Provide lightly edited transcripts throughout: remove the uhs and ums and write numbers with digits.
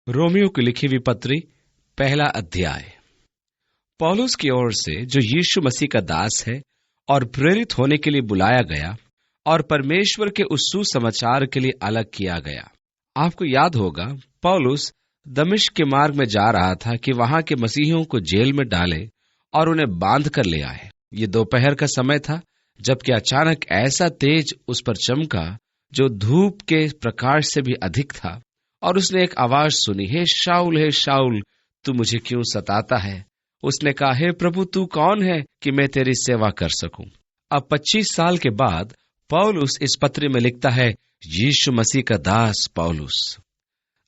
Romeo की लिखी हुई पत्री, पहला अध्याय। पौलुस की ओर से, जो यीशु मसीह का दास है और प्रेरित होने के लिए बुलाया गया और परमेश्वर के उस सुसमाचार के लिए अलग किया गया। आपको याद होगा, पौलुस दमिश्क के मार्ग में जा रहा था कि वहां के मसीहियों को जेल में डाले और उन्हें बांध कर ले आए। ये दोपहर का समय था, जबकि अचानक ऐसा तेज उस पर चमका जो धूप के प्रकाश से भी अधिक था, और उसने एक आवाज सुनी, हे शाऊल, तू मुझे क्यों सताता है? उसने कहा, हे प्रभु, तू कौन है कि मैं तेरी सेवा कर सकूं? अब 25 साल के बाद पौलुस इस पत्र में लिखता है, यीशु मसीह का दास पौलुस।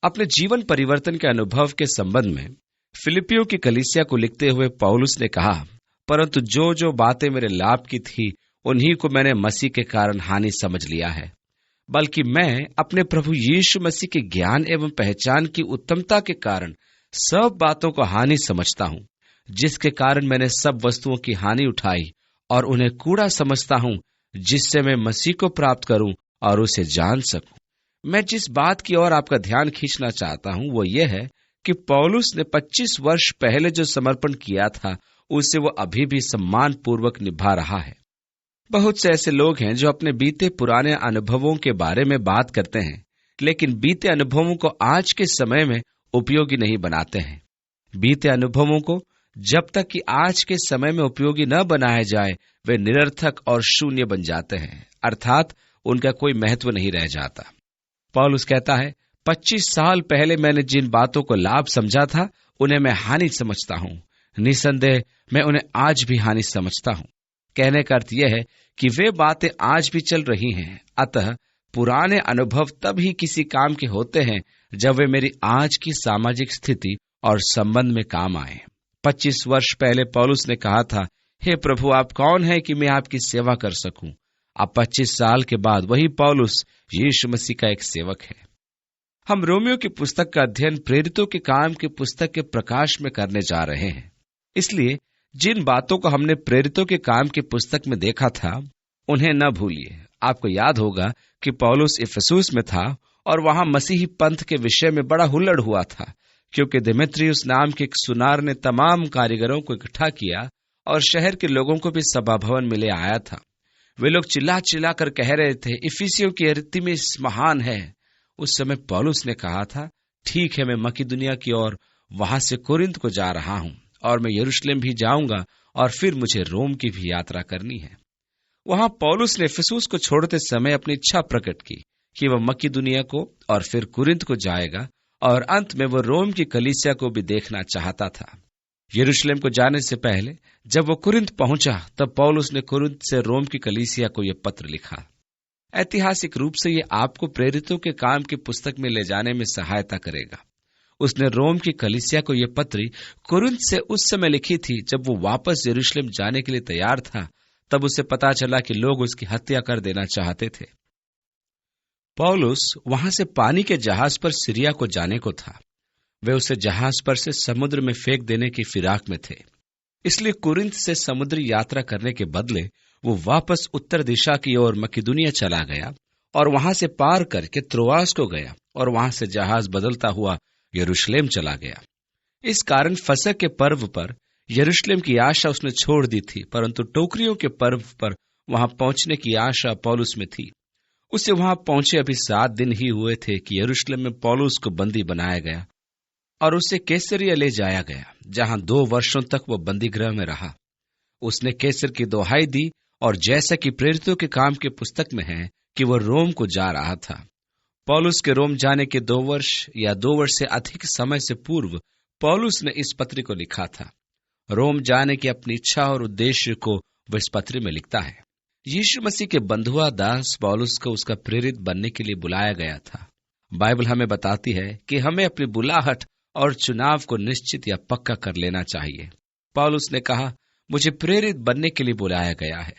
अपने जीवन परिवर्तन के अनुभव के संबंध में फिलिपियों की कलीसिया को लिखते हुए पौलुस ने कहा, परंतु जो जो बातें मेरे लाभ की थी, उन्हीं को मैंने मसीह के कारण हानि समझ लिया है। बल्कि मैं अपने प्रभु यीशु मसीह के ज्ञान एवं पहचान की उत्तमता के कारण सब बातों को हानि समझता हूं, जिसके कारण मैंने सब वस्तुओं की हानि उठाई और उन्हें कूड़ा समझता हूं, जिससे मैं मसीह को प्राप्त करूं और उसे जान सकूं। मैं जिस बात की ओर आपका ध्यान खींचना चाहता हूं वो ये है कि पौलुस ने 25 वर्ष पहले जो समर्पण किया था, उसे वो अभी भी सम्मान पूर्वक निभा रहा है। बहुत से ऐसे लोग हैं जो अपने बीते पुराने अनुभवों के बारे में बात करते हैं, लेकिन बीते अनुभवों को आज के समय में उपयोगी नहीं बनाते हैं। बीते अनुभवों को जब तक कि आज के समय में उपयोगी न बनाया जाए, वे निरर्थक और शून्य बन जाते हैं, अर्थात उनका कोई महत्व नहीं रह जाता। पौलुस कहता है, 25 साल पहले मैंने जिन बातों को लाभ समझा था, उन्हें मैं हानि समझता हूं। निसंदेह मैं उन्हें आज भी हानि समझता हूं। कहने का अर्थ यह है कि वे बातें आज भी चल रही हैं। अतः पुराने अनुभव तब ही किसी काम के होते हैं जब वे मेरी आज की सामाजिक स्थिति और संबंध में काम आए। 25 वर्ष पहले पौलुस ने कहा था, हे प्रभु, आप कौन हैं कि मैं आपकी सेवा कर सकूं? अब 25 साल के बाद वही पौलुस यीशु मसीह का एक सेवक है। हम रोमियो की पुस्तक का अध्ययन प्रेरितों के काम की पुस्तक के प्रकाश में करने जा रहे हैं। इसलिए जिन बातों को हमने प्रेरितों के काम की पुस्तक में देखा था, उन्हें न भूलिए। आपको याद होगा कि पौलुस इफिसुस में था और वहां मसीही पंथ के विषय में बड़ा हुल्लड़ हुआ था, क्योंकि देमेत्रियुस नाम के एक सुनार ने तमाम कारीगरों को इकट्ठा किया और शहर के लोगों को भी सभा भवन में ले आया था। वे लोग चिल्ला चिल्ला कर कह रहे थे, इफिसियों की अरित्मिस महान है। उस समय पौलुस ने कहा था, ठीक है, मैं मकिदुनिया की ओर वहां से कुरिन्थ को जा रहा हूं और मैं यरूशलेम भी जाऊंगा और फिर मुझे रोम की भी यात्रा करनी है। वहां पौलुस ने इफिसुस को छोड़ते समय अपनी इच्छा प्रकट की कि वह मकिदुनिया को और फिर कुरिन्थ को जाएगा और अंत में वह रोम की कलीसिया को भी देखना चाहता था। यरूशलेम को जाने से पहले जब वह कुरिन्थ पहुंचा, तब पौलुस ने कुरिन्थ से रोम की कलीसिया को यह पत्र लिखा। ऐतिहासिक रूप से यह आपको प्रेरितों के काम की पुस्तक में ले जाने में सहायता करेगा। उसने रोम की कलीसिया को यह पत्री कुरिन्थ से उस समय लिखी थी जब वो वापस यरूशलेम जाने के लिए तैयार था। तब उसे पता चला कि लोग उसकी हत्या कर देना चाहते थे। पौलुस वहां से पानी के जहाज पर सीरिया को जाने को था। वे उसे जहाज पर से समुद्र में फेंक देने की फिराक में थे। इसलिए कुरिन्थ से समुद्री यात्रा करने के बदले वो वापस उत्तर दिशा की ओर मकिदुनिया चला गया और वहां से पार करके त्रोआस को गया और वहां से जहाज बदलता हुआ यरूशलेम चला गया। इस कारण फसह के पर्व पर यरूशलेम की आशा उसने छोड़ दी थी, परंतु टोकरियों के पर्व पर वहां पहुंचने की आशा पौलुस में थी। उसे वहां पहुंचे अभी 7 दिन ही हुए थे कि यरूशलेम में पौलुस को बंदी बनाया गया और उसे कैसरिया ले जाया गया, जहां 2 वर्षों तक वो बंदी गृह में रहा। उसने कैसर की दोहाई दी और जैसा कि प्रेरितों के काम की पुस्तक में है कि वह रोम को जा रहा था। पौलुस के रोम जाने के 2 वर्ष या 2 वर्ष से अधिक समय से पूर्व पौलुस ने इस पत्र को लिखा था। रोम जाने की अपनी इच्छा और उद्देश्य को वह इस पत्र में लिखता है। यीशु मसीह के बंधुआ दास पौलुस को उसका प्रेरित बनने के लिए बुलाया गया था। बाइबल हमें बताती है कि हमें अपनी बुलाहट और चुनाव को निश्चित या पक्का कर लेना चाहिए। पौलुस ने कहा, मुझे प्रेरित बनने के लिए बुलाया गया है।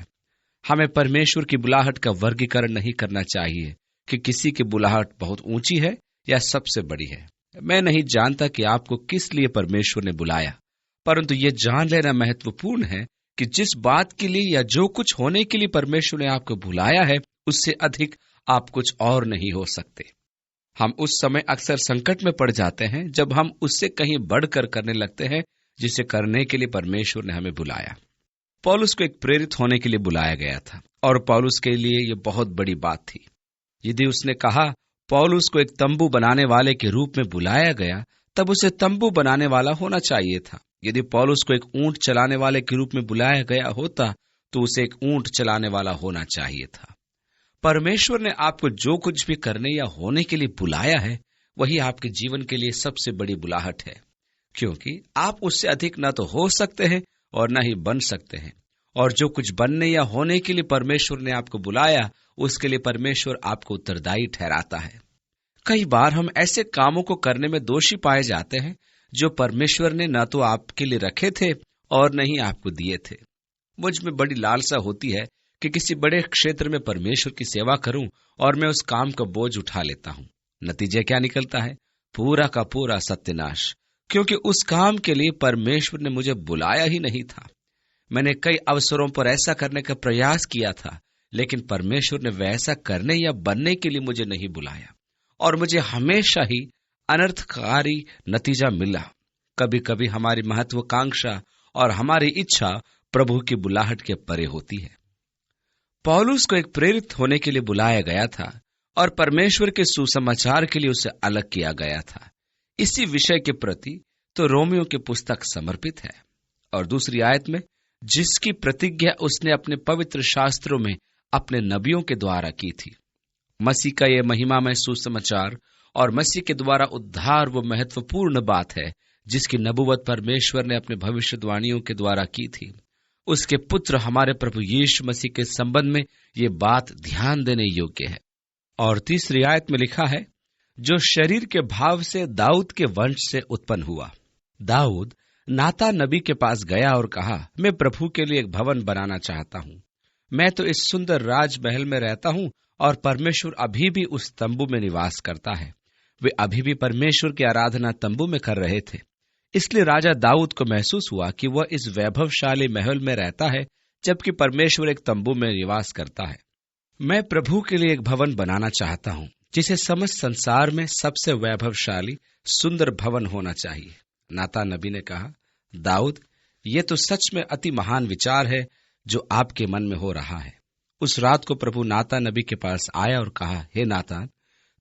हमें परमेश्वर की बुलाहट का वर्गीकरण नहीं करना चाहिए कि किसी की बुलाहट बहुत ऊंची है या सबसे बड़ी है। मैं नहीं जानता कि आपको किस लिए परमेश्वर ने बुलाया, परंतु यह जान लेना महत्वपूर्ण है कि जिस बात के लिए या जो कुछ होने के लिए परमेश्वर ने आपको बुलाया है, उससे अधिक आप कुछ और नहीं हो सकते। हम उस समय अक्सर संकट में पड़ जाते हैं जब हम उससे कहीं बढ़कर करने लगते हैं जिसे करने के लिए परमेश्वर ने हमें बुलाया। पौलुस को एक प्रेरित होने के लिए बुलाया गया था और पौलुस के लिए यह बहुत बड़ी बात थी। यदि उसने कहा पौलुस को एक तंबू बनाने वाले के रूप में बुलाया गया, तब उसे तंबू बनाने वाला होना चाहिए था। यदि पौलुस को एक ऊंट चलाने वाले के रूप में बुलाया गया होता तो उसे एक ऊंट चलाने वाला होना चाहिए था। परमेश्वर ने आपको जो कुछ भी करने या होने के लिए बुलाया है, वही आपके जीवन के लिए सबसे बड़ी बुलाहट है, क्योंकि आप उससे अधिक न तो हो सकते हैं और न ही बन सकते हैं। और जो कुछ बनने या होने के लिए परमेश्वर ने आपको बुलाया, उसके लिए परमेश्वर आपको उत्तरदायी ठहराता है। कई बार हम ऐसे कामों को करने में दोषी पाए जाते हैं जो परमेश्वर ने न तो आपके लिए रखे थे और न ही आपको दिए थे। मुझ में बड़ी लालसा होती है कि किसी बड़े क्षेत्र में परमेश्वर की सेवा करूं और मैं उस काम का बोझ उठा लेता हूं। नतीजा क्या निकलता है? पूरा का पूरा सत्यानाश, क्योंकि उस काम के लिए परमेश्वर ने मुझे बुलाया ही नहीं था। मैंने कई अवसरों पर ऐसा करने का प्रयास किया था, लेकिन परमेश्वर ने वैसा करने या बनने के लिए मुझे नहीं बुलाया और मुझे हमेशा ही अनर्थकारी नतीजा मिला। कभी कभी हमारी महत्वाकांक्षा और हमारी इच्छा प्रभु की बुलाहट के परे होती है। पौलुस को एक प्रेरित होने के लिए बुलाया गया था और परमेश्वर के सुसमाचार के लिए उसे अलग किया गया था। इसी विषय के प्रति तो रोमियो की पुस्तक समर्पित है। और दूसरी आयत में जिसकी प्रतिज्ञा उसने अपने पवित्र शास्त्रों में अपने नबियों के द्वारा की थी। मसीह का यह महिमामय सुसमाचार और मसीह के द्वारा उद्धार वो महत्वपूर्ण बात है जिसकी नबुवत परमेश्वर ने अपने भविष्यवाणियों के द्वारा की थी। उसके पुत्र हमारे प्रभु यीशु मसीह के संबंध में ये बात ध्यान देने योग्य है। और तीसरी आयत में लिखा है, जो शरीर के भाव से दाऊद के वंश से उत्पन्न हुआ। दाऊद नातान नबी के पास गया और कहा, मैं प्रभु के लिए एक भवन बनाना चाहता हूँ। मैं तो इस सुंदर राजमहल में रहता हूँ और परमेश्वर अभी भी उस तंबू में निवास करता है। वे अभी भी परमेश्वर की आराधना तंबू में कर रहे थे। इसलिए राजा दाऊद को महसूस हुआ कि वह इस वैभवशाली महल में रहता है, जबकि परमेश्वर एक तंबू में निवास करता है। मैं प्रभु के लिए एक भवन बनाना चाहता हूँ जिसे समस्त संसार में सबसे वैभवशाली सुंदर भवन होना चाहिए। नातान नबी ने कहा, दाऊद, ये तो सच में अति महान विचार है जो आपके मन में हो रहा है। उस रात को प्रभु नातान नबी के पास आया और कहा, हे नातान,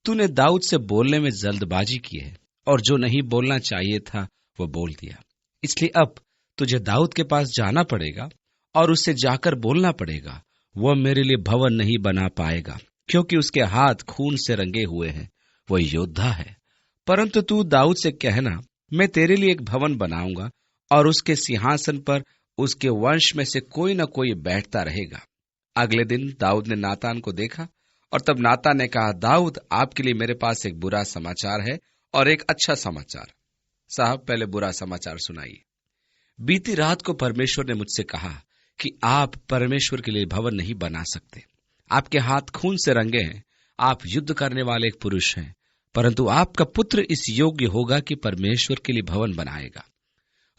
तूने दाऊद से बोलने में जल्दबाजी की है और जो नहीं बोलना चाहिए था वो बोल दिया। इसलिए अब तुझे दाऊद के पास जाना पड़ेगा और उससे जाकर बोलना पड़ेगा, वह मेरे लिए भवन नहीं बना पाएगा, क्योंकि उसके हाथ खून से रंगे हुए हैं, वह योद्धा है। परंतु तू दाऊद से कहना, मैं तेरे लिए एक भवन बनाऊंगा और उसके सिंहासन पर उसके वंश में से कोई न कोई बैठता रहेगा। अगले दिन दाऊद ने नातान को देखा और तब नातान ने कहा, दाऊद, आपके लिए मेरे पास एक बुरा समाचार है और एक अच्छा समाचार। साहब, पहले बुरा समाचार सुनाइए। बीती रात को परमेश्वर ने मुझसे कहा कि आप परमेश्वर के लिए भवन नहीं बना सकते। आपके हाथ खून से रंगे हैं, आप युद्ध करने वाले एक पुरुष हैं, परंतु आपका पुत्र इस योग्य होगा कि परमेश्वर के लिए भवन बनाएगा।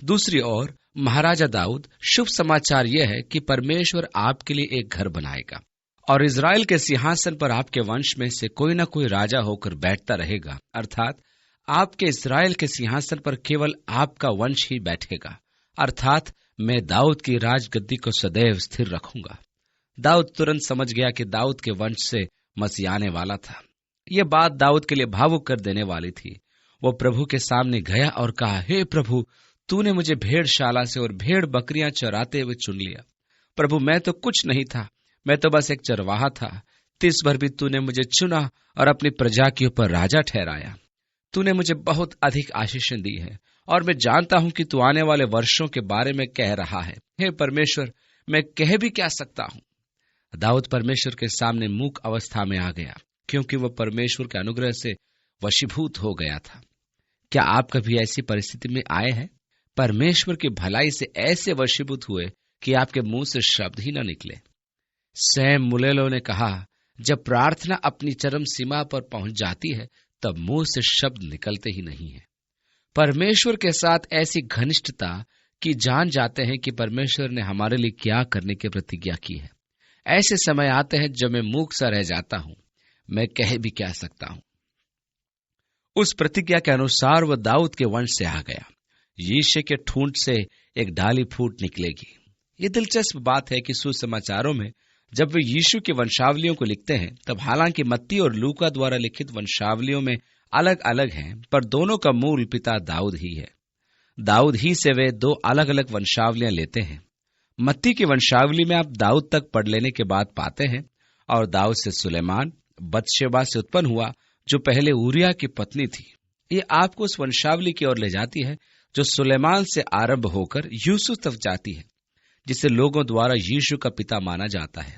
दूसरी ओर महाराजा दाऊद, शुभ समाचार यह है कि परमेश्वर आपके लिए एक घर बनाएगा और इज़राइल के सिंहासन पर आपके वंश में से कोई न कोई राजा होकर बैठता रहेगा, अर्थात आपके इज़राइल के सिंहासन पर केवल आपका वंश ही बैठेगा, अर्थात मैं दाऊद की राजगद्दी को सदैव स्थिर रखूंगा। दाऊद तुरंत समझ गया कि दाऊद के वंश से मसीह आने वाला था। यह बात दाऊद के लिए भावुक कर देने वाली थी। वो प्रभु के सामने गया और कहा, हे प्रभु, तूने मुझे भेड़शाला से और भेड़ बकरियां चराते हुए चुन लिया। प्रभु, मैं तो कुछ नहीं था, मैं तो बस एक चरवाहा था। तिस भर भी तूने मुझे चुना और अपनी प्रजा के ऊपर राजा ठहराया। तूने मुझे बहुत अधिक आशीषें दी है और मैं जानता हूं कि तू आने वाले वर्षों के बारे में कह रहा है। हे परमेश्वर, मैं कह भी क्या सकता हूं। दाऊद परमेश्वर के सामने मूक अवस्था में आ गया, क्योंकि वह परमेश्वर के अनुग्रह से वशीभूत हो गया था। क्या आप कभी ऐसी परिस्थिति में आए हैं? परमेश्वर की भलाई से ऐसे वशीभूत हुए कि आपके मुंह से शब्द ही न निकले। सैम मुलेलो ने कहा, जब प्रार्थना अपनी चरम सीमा पर पहुंच जाती है तब मुंह से शब्द निकलते ही नहीं है। परमेश्वर के साथ ऐसी घनिष्ठता कि जान जाते हैं कि परमेश्वर ने हमारे लिए क्या करने की प्रतिज्ञा की है। ऐसे समय आते हैं जब मैं मूक सा रह जाता हूं, मैं कह भी क्या सकता हूं। उस प्रतिज्ञा के अनुसार वह दाऊद के वंश से आ गया। यीशु के ठूंठ से एक डाली फूट निकलेगी। ये दिलचस्प बात है कि सुसमाचारों में जब वे यीशु की वंशावलियों को लिखते हैं, तब हालांकि मत्ती और लूका द्वारा लिखित वंशावलियों में अलग अलग हैं, पर दोनों का मूल पिता दाऊद ही है। दाऊद ही से वे दो अलग अलग वंशावलियां लेते हैं। मत्ती की वंशावली में आप दाऊद तक पढ़ लेने के बाद पाते हैं, और दाऊद से सुलेमान बत्शेबा से उत्पन्न हुआ, जो पहले ऊरिया की पत्नी थी। ये आपको उस वंशावली की ओर ले जाती है जो सुलेमान से आरंभ होकर यूसुफ तक जाती है, जिसे लोगों द्वारा यीशु का पिता माना जाता है।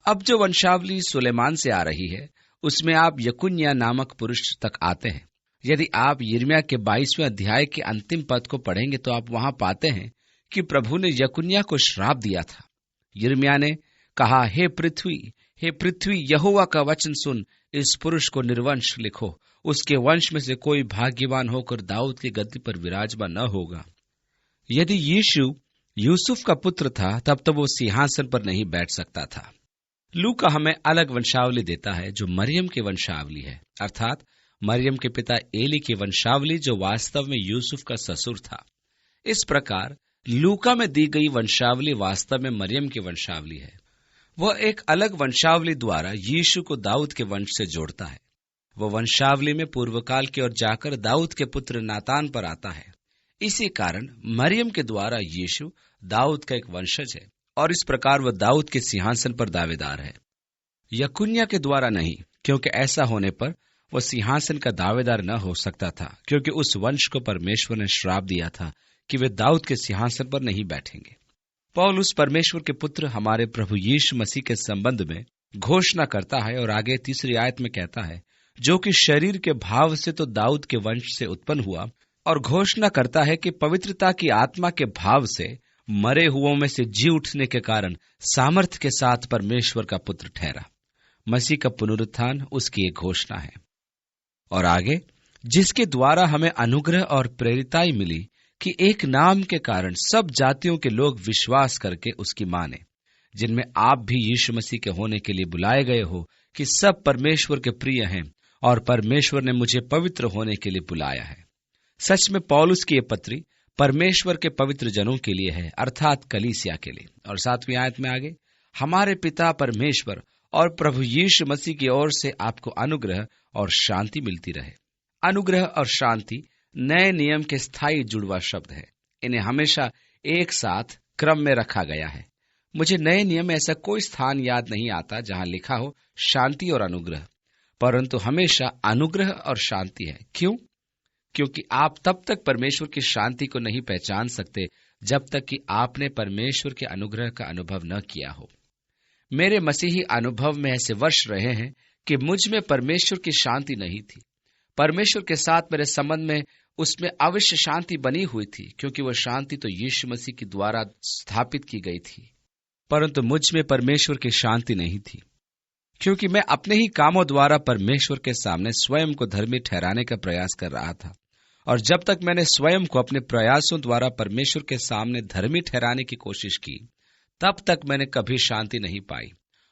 अब जो वंशावली सुलेमान से आ रही है, उसमें आप यकुन्या नामक पुरुष तक आते हैं। यदि आप यिर्मयाह के 22वें अध्याय के अंतिम पद को पढ़ेंगे तो आप वहां पाते हैं कि प्रभु ने यकुन्या को श्राप दिया था। यिर्मयाह ने कहा, हे पृथ्वी यहोवा का वचन सुन, इस पुरुष को निर्वंश लिखो, उसके वंश में से कोई भाग्यवान होकर दाऊद की गद्दी पर विराजमान न होगा। यदि यीशु यूसुफ का पुत्र था, तब तो वो सिंहासन पर नहीं बैठ सकता था। लूका हमें अलग वंशावली देता है जो मरियम की वंशावली है, अर्थात मरियम के पिता एली की वंशावली, जो वास्तव में यूसुफ का ससुर था। इस प्रकार लूका में दी गई वंशावली वास्तव में मरियम की वंशावली है। वह एक अलग वंशावली द्वारा यीशु को दाऊद के वंश से जोड़ता है। वह वंशावली में पूर्व काल की ओर जाकर दाऊद के पुत्र नातान पर आता है। इसी कारण मरियम के द्वारा यीशु दाऊद का एक वंशज है, और इस प्रकार वह दाऊद के सिंहासन पर दावेदार है। यकुन्या के द्वारा नहीं, क्योंकि ऐसा होने पर वह सिंहासन का दावेदार न हो सकता था, क्योंकि उस वंश को परमेश्वर ने श्राप दिया था कि वे दाऊद के सिंहासन पर नहीं बैठेंगे। पौलुस परमेश्वर के पुत्र हमारे प्रभु यीशु मसीह के संबंध में घोषणा करता है, और आगे 3 आयत में कहता है, जो कि शरीर के भाव से तो दाऊद के वंश से उत्पन्न हुआ, और घोषणा करता है कि पवित्रता की आत्मा के भाव से मरे हुओं में से जी उठने के कारण सामर्थ्य के साथ परमेश्वर का पुत्र ठहरा। मसीह का पुनरुत्थान उसकी एक घोषणा है। और आगे, जिसके द्वारा हमें अनुग्रह और प्रेरिताई मिली कि एक नाम के कारण सब जातियों के लोग विश्वास करके उसकी माने, जिनमें आप भी यीशु मसीह के होने के लिए बुलाए गए हो, कि सब परमेश्वर के प्रिय हैं, और परमेश्वर ने मुझे पवित्र होने के लिए बुलाया है। सच में पौलुस की ये पत्री परमेश्वर के पवित्र जनों के लिए है, अर्थात कलीसिया के लिए। और 7वीं आयत में आगे, हमारे पिता परमेश्वर और प्रभु यीशु मसीह की ओर से आपको अनुग्रह और शांति मिलती रहे। अनुग्रह और शांति नए नियम के स्थायी जुड़वा शब्द है। इन्हें हमेशा एक साथ क्रम में रखा गया है। मुझे नए नियम में ऐसा कोई स्थान याद नहीं आता जहां लिखा हो शांति और अनुग्रह, परंतु हमेशा अनुग्रह और शांति है। क्यों? क्योंकि आप तब तक परमेश्वर की शांति को नहीं पहचान सकते जब तक कि आपने परमेश्वर के अनुग्रह का अनुभव न किया हो। मेरे मसीही अनुभव में ऐसे वर्ष रहे हैं कि मुझ में परमेश्वर की शांति नहीं थी। परमेश्वर के साथ मेरे संबंध में उसमें अवश्य शांति बनी हुई थी, क्योंकि वह शांति तो यीशु मसीह के द्वारा स्थापित की गई थी, परंतु मुझ में परमेश्वर की शांति नहीं थी, क्योंकि मैं अपने ही कामों द्वारा परमेश्वर के सामने स्वयं को धर्मी ठहराने का प्रयास कर रहा था। और जब तक मैंने स्वयं को अपने प्रयासों द्वारा परमेश्वर के सामने धर्मी ठहराने की कोशिश की, तब तक मैंने कभी शांति नहीं पाई,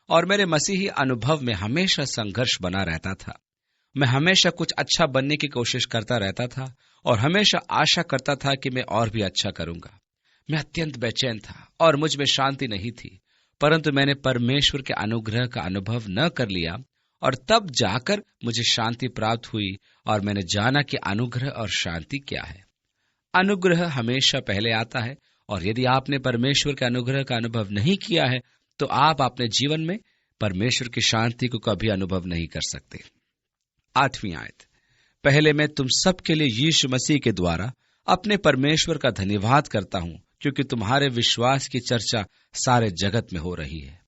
और मेरे मसीही अनुभव में हमेशा संघर्ष बना रहता था। मैं हमेशा कुछ अच्छा बनने की कोशिश करता रहता था, और हमेशा आशा करता था कि मैं और भी अच्छा करूंगा। मैं अत्यंत बेचैन था और मुझ में शांति नहीं थी, परंतु मैंने परमेश्वर के अनुग्रह का अनुभव न कर लिया, और तब जाकर मुझे शांति प्राप्त हुई, और मैंने जाना कि अनुग्रह और शांति क्या है। अनुग्रह हमेशा पहले आता है, और यदि आपने परमेश्वर के अनुग्रह का अनुभव नहीं किया है, तो आप अपने जीवन में परमेश्वर की शांति को कभी अनुभव नहीं कर सकते। 8वीं आयत, पहले मैं तुम सब के लिए यीशु मसीह के द्वारा अपने परमेश्वर का धन्यवाद करता हूं, क्योंकि तुम्हारे विश्वास की चर्चा सारे जगत में हो रही है।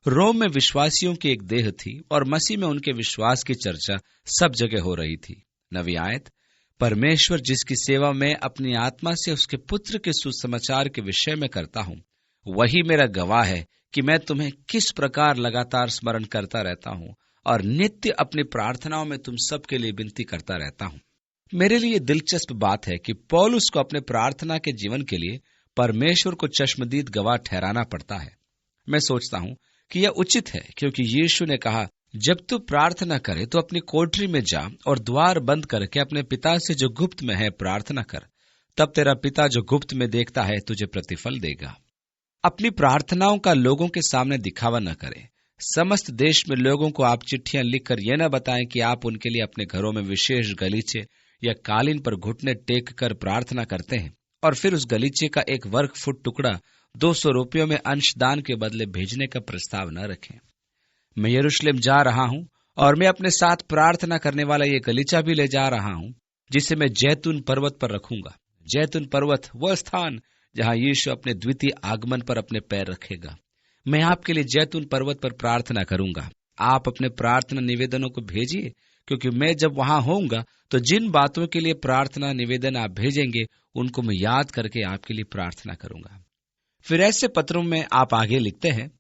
रोम में विश्वासियों की एक देह थी, और मसीह में उनके विश्वास की चर्चा सब जगह हो रही थी। 9वीं आयत, परमेश्वर जिसकी सेवा मैं अपनी आत्मा से उसके पुत्र के सुसमाचार के विषय में करता हूं, वही मेरा गवाह है कि मैं तुम्हें किस प्रकार लगातार स्मरण करता रहता हूं, और नित्य अपनी प्रार्थनाओं में तुम सबके लिए विनती करता रहता हूं। मेरे लिए दिलचस्प बात है कि पौलुस को अपने प्रार्थना के जीवन के लिए परमेश्वर को चश्मदीद गवाह ठहराना पड़ता है। मैं सोचता हूं कि यह उचित है, क्योंकि यीशु ने कहा, जब तू प्रार्थना करे तो अपनी कोठरी में जा और द्वार बंद करके अपने पिता से जो गुप्त में है प्रार्थना कर, तब तेरा पिता जो गुप्त में देखता है तुझे प्रतिफल देगा। अपनी प्रार्थनाओं का लोगों के सामने दिखावा न करें। समस्त देश में लोगों को आप चिट्ठियां लिखकर यह न बताएं कि आप उनके लिए अपने घरों में विशेष गलीचे या कालीन पर घुटने टेक कर प्रार्थना करते हैं, और फिर उस गलीचे का 1 वर्ग फुट टुकड़ा 200 रुपयों में अंशदान के बदले भेजने का प्रस्ताव न रखें। मैं यरूशलेम जा रहा हूं और मैं अपने साथ प्रार्थना करने वाला ये गलीचा भी ले जा रहा हूं, जिसे मैं जैतून पर्वत पर रखूंगा। जैतून पर्वत वह स्थान जहां यीशु अपने द्वितीय आगमन पर अपने पैर रखेगा। मैं आपके लिए जैतून पर्वत पर प्रार्थना करूंगा। आप अपने प्रार्थना निवेदनों को भेजिए, क्योंकि मैं जब वहां होऊंगा तो जिन बातों के लिए प्रार्थना निवेदन आप भेजेंगे उनको मैं याद करके आपके लिए प्रार्थना करूंगा। फिर ऐसे पत्रों में आप आगे लिखते हैं,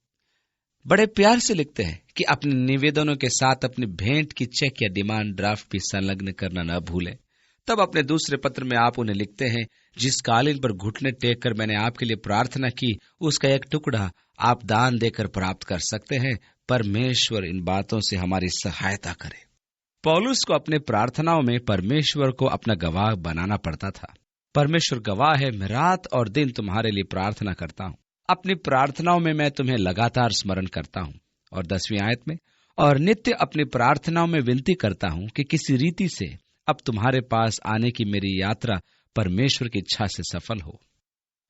बड़े प्यार से लिखते हैं कि अपने निवेदनों के साथ अपनी भेंट की चेक या डिमांड ड्राफ्ट भी संलग्न करना न भूलें। तब अपने दूसरे पत्र में आप उन्हें लिखते हैं, जिस कालीन पर घुटने टेक कर मैंने आपके लिए प्रार्थना की, उसका 1 टुकड़ा आप दान देकर प्राप्त कर सकते हैं। परमेश्वर इन बातों से हमारी सहायता करे। पौलुस को अपने प्रार्थनाओं में परमेश्वर को अपना गवाह बनाना पड़ता था। परमेश्वर गवाह है, मैं रात और दिन तुम्हारे लिए प्रार्थना करता हूँ। अपनी प्रार्थनाओं में मैं तुम्हें लगातार स्मरण करता हूँ। और 10वीं आयत में, और नित्य अपनी प्रार्थनाओं में विनती करता हूँ कि किसी रीति से अब तुम्हारे पास आने की मेरी यात्रा परमेश्वर की इच्छा से सफल हो।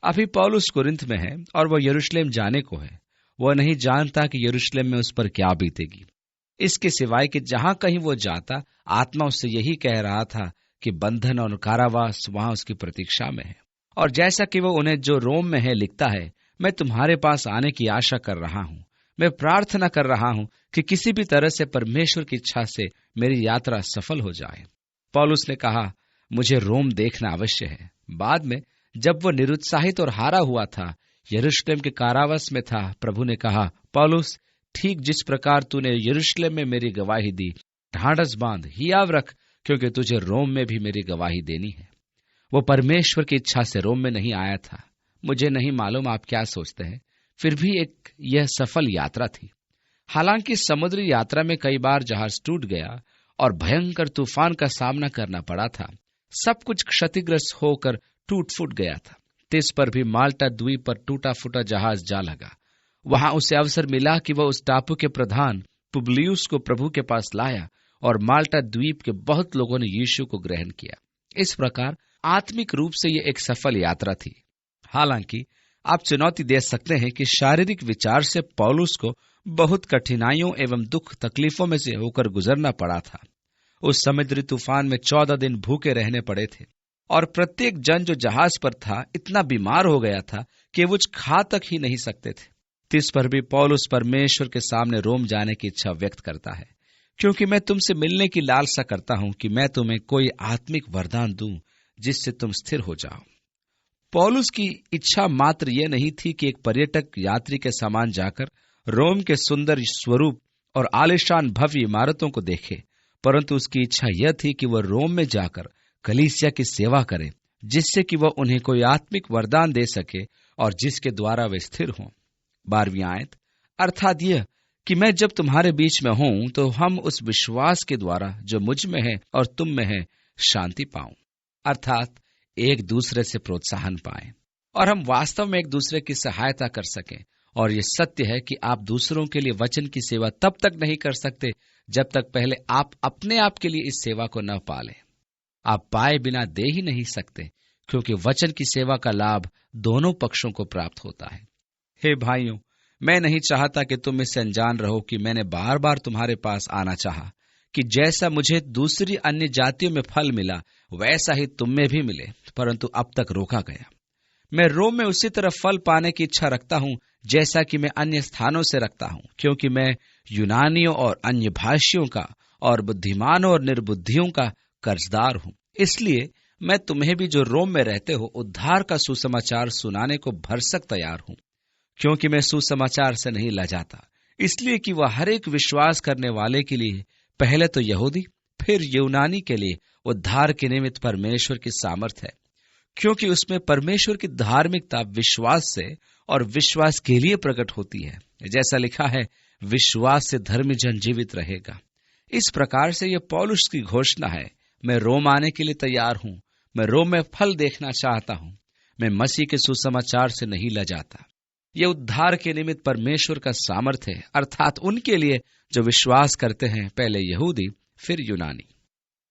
अभी पौलुस कुरिन्थ में है और वह यरूशलेम जाने को है। वह नहीं जानता कि यरूशलेम में उस पर क्या बीतेगी। इसके सिवाय कि जहां कहीं वो जाता, आत्मा उससे यही कह रहा था कि बंधन और कारावास वहां उसकी प्रतीक्षा में है। और जैसा कि वो उन्हें जो रोम में है लिखता है, मैं तुम्हारे पास आने की आशा कर रहा हूं। मैं प्रार्थना कर रहा हूं कि किसी भी तरह से परमेश्वर की इच्छा से मेरी यात्रा सफल हो जाए। पौलुस ने कहा, मुझे रोम देखना अवश्य है। बाद में जब वो निरुत्साहित और हारा हुआ था, यरूशलेम के कारावास में था, प्रभु ने कहा, पौलुस, ठीक जिस प्रकार तूने यरूशलेम में मेरी गवाही दी, ढाढ़स बांध, हियाव रख, क्योंकि तुझे रोम में भी मेरी गवाही देनी है। वो परमेश्वर की इच्छा से रोम में नहीं आया था। मुझे नहीं मालूम आप क्या सोचते हैं, फिर भी एक यह सफल यात्रा थी। हालांकि समुद्री यात्रा में कई बार जहाज टूट गया और भयंकर तूफान का सामना करना पड़ा था। सब कुछ क्षतिग्रस्त होकर टूट फूट गया था। तिस पर भी माल्टा द्वीप पर टूटा फूटा जहाज जा लगा। वहां उसे अवसर मिला कि वह उस टापू के प्रधान पुबलियुस को प्रभु के पास लाया और माल्टा द्वीप के बहुत लोगों ने यीशु को ग्रहण किया। इस प्रकार आत्मिक रूप से यह एक सफल यात्रा थी। हालांकि आप चुनौती दे सकते हैं कि शारीरिक विचार से पौलुस को बहुत कठिनाइयों एवं दुख तकलीफों में से होकर गुजरना पड़ा था। उस समुद्री तूफान में 14 दिन भूखे रहने पड़े थे और प्रत्येक जन जो जहाज पर था इतना बीमार हो गया था कि वो कुछ खा तक ही नहीं सकते थे। तिस पर भी पौलुस परमेश्वर के सामने रोम जाने की इच्छा व्यक्त करता है, क्योंकि मैं तुमसे मिलने की लालसा करता हूं कि मैं तुम्हें कोई आत्मिक वरदान दूं जिससे तुम स्थिर हो जाओ। पौलुस की इच्छा मात्र यह नहीं थी कि एक पर्यटक यात्री के समान जाकर रोम के सुंदर स्वरूप और आलिशान भव्य इमारतों को देखे, परंतु उसकी इच्छा यह थी कि वह रोम में जाकर कलीसिया की सेवा करे, जिससे कि वह उन्हें कोई आत्मिक वरदान दे सके और जिसके द्वारा वे स्थिर हों। 12वीं आयत, अर्थात यह कि मैं जब तुम्हारे बीच में हूं तो हम उस विश्वास के द्वारा जो मुझ में है और तुम में है शांति पाऊं, अर्थात एक दूसरे से प्रोत्साहन पाएं और हम वास्तव में एक दूसरे की सहायता कर सकें। और ये सत्य है कि आप दूसरों के लिए वचन की सेवा तब तक नहीं कर सकते जब तक पहले आप अपने आप के लिए इस सेवा को न पालें। आप पाए बिना दे ही नहीं सकते, क्योंकि वचन की सेवा का लाभ दोनों पक्षों को प्राप्त होता है। हे भाइयों, मैं नहीं चाहता कि तुम इससे अनजान रहो कि मैंने बार बार तुम्हारे पास आना चाहा कि जैसा मुझे दूसरी अन्य जातियों में फल मिला वैसा ही तुम में भी मिले, परंतु अब तक रोका गया। मैं रोम में उसी तरह फल पाने की इच्छा रखता हूं जैसा कि मैं अन्य स्थानों से रखता हूं, क्योंकि मैं यूनानियों और अन्य भाषियों का और बुद्धिमानों और निर्बुद्धियों का कर्जदार हूं। इसलिए मैं तुम्हें भी जो रोम में रहते हो उद्धार का सुसमाचार सुनाने को भरसक तैयार हूं, क्योंकि मैं सुसमाचार से नहीं लजाता, इसलिए कि वह हर एक विश्वास करने वाले के लिए, पहले तो यहूदी फिर यूनानी के लिए उद्धार के निमित्त परमेश्वर की सामर्थ है, क्योंकि उसमें परमेश्वर की धार्मिकता विश्वास से और विश्वास के लिए प्रकट होती है। जैसा लिखा है, विश्वास से धर्मी जन जीवित रहेगा। इस प्रकार से यह पौलुस की घोषणा है, मैं रोम आने के लिए तैयार हूं, मैं रोम में फल देखना चाहता हूं, मैं मसीह के सुसमाचार से नहीं लजाता। यह उद्धार के निमित्त परमेश्वर का सामर्थ्य है, अर्थात उनके लिए जो विश्वास करते हैं, पहले यहूदी फिर यूनानी,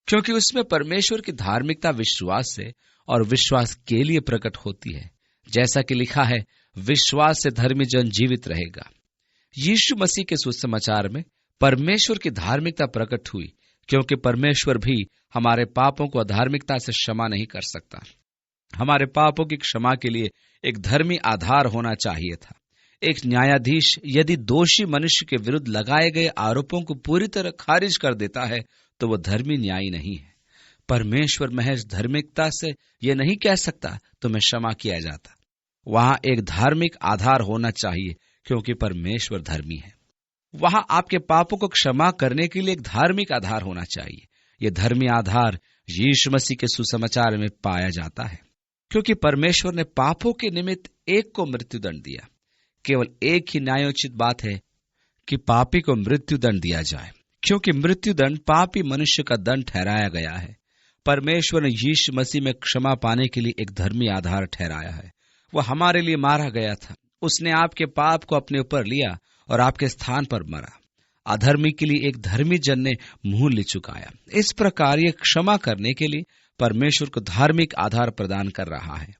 क्योंकि उसमें परमेश्वर की धार्मिकता विश्वास से और विश्वास के लिए प्रकट होती है। जैसा कि लिखा है, विश्वास से धर्मी जन जीवित रहेगा। यीशु मसीह के सुसमाचार में परमेश्वर की धार्मिकता प्रकट हुई, क्योंकि परमेश्वर भी हमारे पापों को अधार्मिकता से क्षमा नहीं कर सकता। हमारे पापों की क्षमा के लिए एक धर्मी आधार होना चाहिए था। एक न्यायाधीश यदि दोषी मनुष्य के विरुद्ध लगाए गए आरोपों को पूरी तरह खारिज कर देता है तो वह धर्मी न्यायी नहीं है। परमेश्वर महज धार्मिकता से यह नहीं कह सकता तुम्हें क्षमा किया जाता। वहां एक धार्मिक आधार होना चाहिए, क्योंकि परमेश्वर धर्मी है। वहां आपके पापों को क्षमा करने के लिए एक धार्मिक आधार होना चाहिए। यह धर्मी आधार यीशु मसीह के सुसमाचार में पाया जाता है, क्योंकि परमेश्वर ने पापों के निमित्त एक को मृत्युदंड दिया। केवल एक ही न्यायोचित बात है कि पापी को मृत्युदंड दिया जाए, क्योंकि मृत्युदंड पापी मनुष्य का दंड ठहराया गया है। परमेश्वर ने यीशु मसीह में क्षमा पाने के लिए एक धर्मी आधार ठहराया है। वह हमारे लिए मारा गया था। उसने आपके पाप को अपने ऊपर लिया और आपके स्थान पर मरा। अधर्मी के लिए एक धर्मी जन ने मूल्य चुकाया। इस प्रकार ये क्षमा करने के लिए परमेश्वर को धार्मिक आधार प्रदान कर रहा है।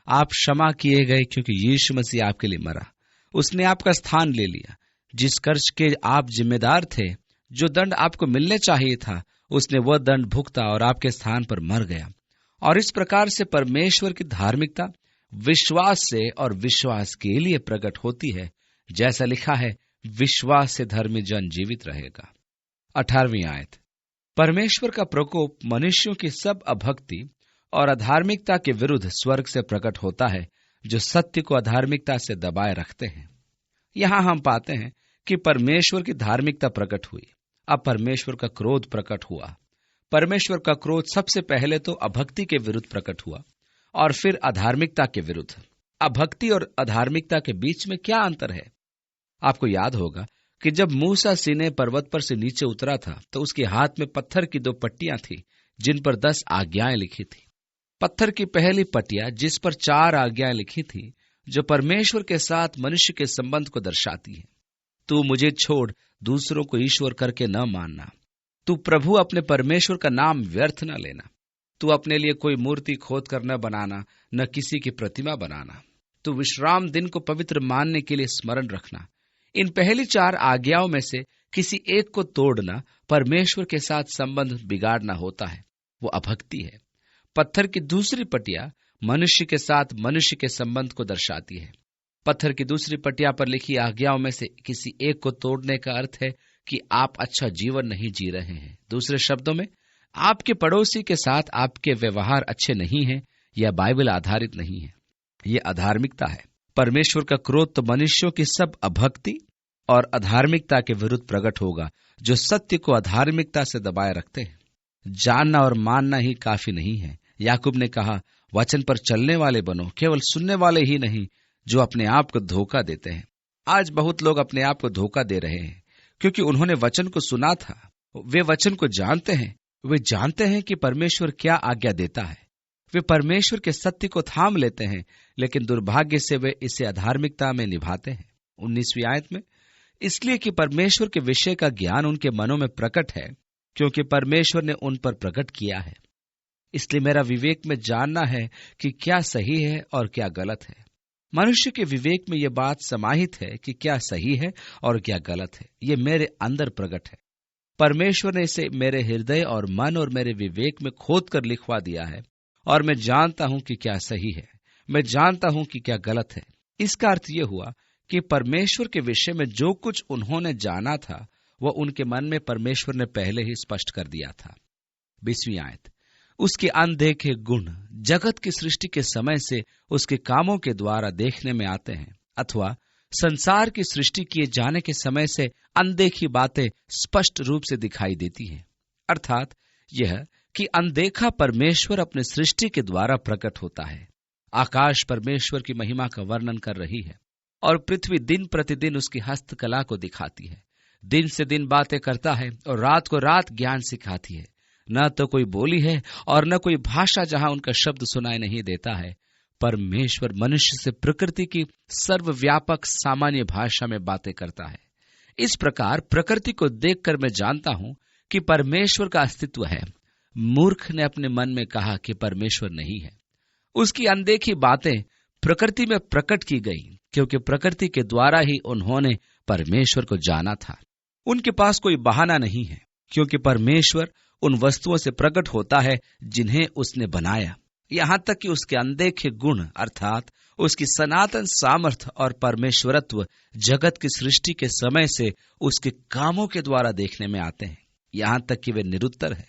आप क्षमा किए गए क्योंकि यीशु मसीह आपके लिए मरा। उसने आपका स्थान ले लिया। जिस कर्ज के आप जिम्मेदार थे, जो दंड आपको मिलने चाहिए था, उसने वह दंड भुगता और आपके स्थान पर मर गया। और इस प्रकार से परमेश्वर की धार्मिकता विश्वास से और विश्वास के लिए प्रकट होती है। जैसा लिखा है, विश्वास से धर्मी जन जीवित रहेगा। 18वीं आयत, परमेश्वर का प्रकोप मनुष्यों की सब अभक्ति और अधार्मिकता के विरुद्ध स्वर्ग से प्रकट होता है, जो सत्य को अधार्मिकता से दबाए रखते हैं। यहां हम पाते हैं कि परमेश्वर की धार्मिकता प्रकट हुई। अब परमेश्वर का क्रोध प्रकट हुआ। परमेश्वर का क्रोध सबसे पहले तो अभक्ति के विरुद्ध प्रकट हुआ और फिर अधार्मिकता के विरुद्ध। अभक्ति और अधार्मिकता के बीच में क्या अंतर है? आपको याद होगा कि जब मूसा सीनै पर्वत पर से नीचे उतरा था तो उसके हाथ में पत्थर की 2 पट्टियां थी, जिन पर 10 आज्ञाएं लिखी थी। पत्थर की पहली पट्टियां, जिस पर 4 आज्ञाएं लिखी थी, जो परमेश्वर के साथ मनुष्य के संबंध को दर्शाती है। तू मुझे छोड़ दूसरों को ईश्वर करके न मानना। तू प्रभु अपने परमेश्वर का नाम व्यर्थ न लेना। तू अपने लिए कोई मूर्ति खोद कर न बनाना, न किसी की प्रतिमा बनाना। तू विश्राम दिन को पवित्र मानने के लिए स्मरण रखना। इन पहली 4 आज्ञाओं में से किसी एक को तोड़ना परमेश्वर के साथ संबंध बिगाड़ना होता है। वो अभक्ति है। पत्थर की दूसरी पटिया मनुष्य के साथ मनुष्य के संबंध को दर्शाती है। पत्थर की दूसरी पटिया पर लिखी आज्ञाओं में से किसी एक को तोड़ने का अर्थ है कि आप अच्छा जीवन नहीं जी रहे हैं। दूसरे शब्दों में, आपके पड़ोसी के साथ आपके व्यवहार अच्छे नहीं हैं या बाइबल आधारित नहीं है। यह अधार्मिकता है। परमेश्वर का क्रोध तो मनुष्यों की सब अभक्ति और अधार्मिकता के विरुद्ध प्रकट होगा, जो सत्य को अधार्मिकता से दबाए रखते हैं। जानना और मानना ही काफी नहीं है। याकूब ने कहा, वचन पर चलने वाले बनो, केवल सुनने वाले ही नहीं जो अपने आप को धोखा देते हैं। आज बहुत लोग अपने आप को धोखा दे रहे हैं, क्योंकि उन्होंने वचन को सुना था। वे वचन को जानते हैं। वे जानते हैं कि परमेश्वर क्या आज्ञा देता है। वे परमेश्वर के सत्य को थाम लेते हैं, लेकिन दुर्भाग्य से वे इसे अधार्मिकता में निभाते हैं। 19वीं आयत में, इसलिए कि परमेश्वर के विषय का ज्ञान उनके मनों में प्रकट है, क्योंकि परमेश्वर ने उन पर प्रकट किया है। इसलिए मेरा विवेक में जानना है कि क्या सही है और क्या गलत है। मनुष्य के विवेक में यह बात समाहित है कि क्या सही है और क्या गलत है। ये मेरे अंदर प्रकट है। परमेश्वर ने इसे मेरे हृदय और मन और मेरे विवेक में खोद कर लिखवा दिया है, और मैं जानता हूं कि क्या सही है, मैं जानता हूं कि क्या गलत है। इसका अर्थ यह हुआ कि परमेश्वर के विषय में जो कुछ उन्होंने जाना था, वह उनके मन में परमेश्वर ने पहले ही स्पष्ट कर दिया था। 20वीं आयत, उसके अनदेखे गुण जगत की सृष्टि के समय से उसके कामों के द्वारा देखने में आते हैं, अथवा संसार की सृष्टि किए जाने के समय से अनदेखी बातें स्पष्ट रूप से दिखाई देती हैं। अर्थात यह कि अनदेखा परमेश्वर अपने सृष्टि के द्वारा प्रकट होता है। आकाश परमेश्वर की महिमा का वर्णन कर रही है। और पृथ्वी दिन प्रतिदिन उसकी हस्तकला को दिखाती है। दिन से दिन बातें करता है और रात को रात ज्ञान सिखाती है। न तो कोई बोली है और न कोई भाषा जहां उनका शब्द सुनाई नहीं देता है। परमेश्वर मनुष्य से प्रकृति की सर्वव्यापक सामान्य भाषा में बातें करता है। इस प्रकार प्रकृति को देखकर मैं जानता हूं कि परमेश्वर का अस्तित्व है। मूर्ख ने अपने मन में कहा कि परमेश्वर नहीं है। उसकी अनदेखी बातें प्रकृति में प्रकट की गई, क्योंकि प्रकृति के द्वारा ही उन्होंने परमेश्वर को जाना था। उनके पास कोई बहाना नहीं है, क्योंकि परमेश्वर उन वस्तुओं से प्रकट होता है जिन्हें उसने बनाया। यहां तक कि उसके अनदेखे गुण अर्थात उसकी सनातन सामर्थ्य और परमेश्वरत्व जगत की सृष्टि के समय से उसके कामों के द्वारा देखने में आते हैं, यहां तक कि वे निरुत्तर है।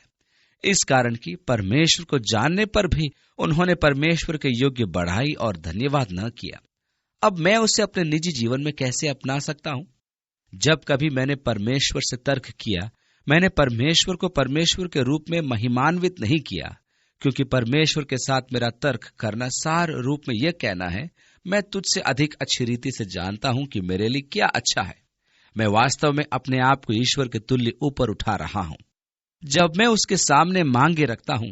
इस कारण कि परमेश्वर को जानने पर भी उन्होंने परमेश्वर के योग्य बढ़ाई और धन्यवाद न किया। अब मैं उसे अपने निजी जीवन में कैसे अपना सकता हूं? जब कभी मैंने परमेश्वर से तर्क किया, मैंने परमेश्वर को परमेश्वर के रूप में महिमान्वित नहीं किया, क्योंकि परमेश्वर के साथ मेरा तर्क करना सार रूप में यह कहना है, मैं तुझसे अधिक अच्छी रीति से जानता हूं कि मेरे लिए क्या अच्छा है। मैं वास्तव में अपने आप को ईश्वर के तुल्य ऊपर उठा रहा हूं। जब मैं उसके सामने मांगे रखता हूं,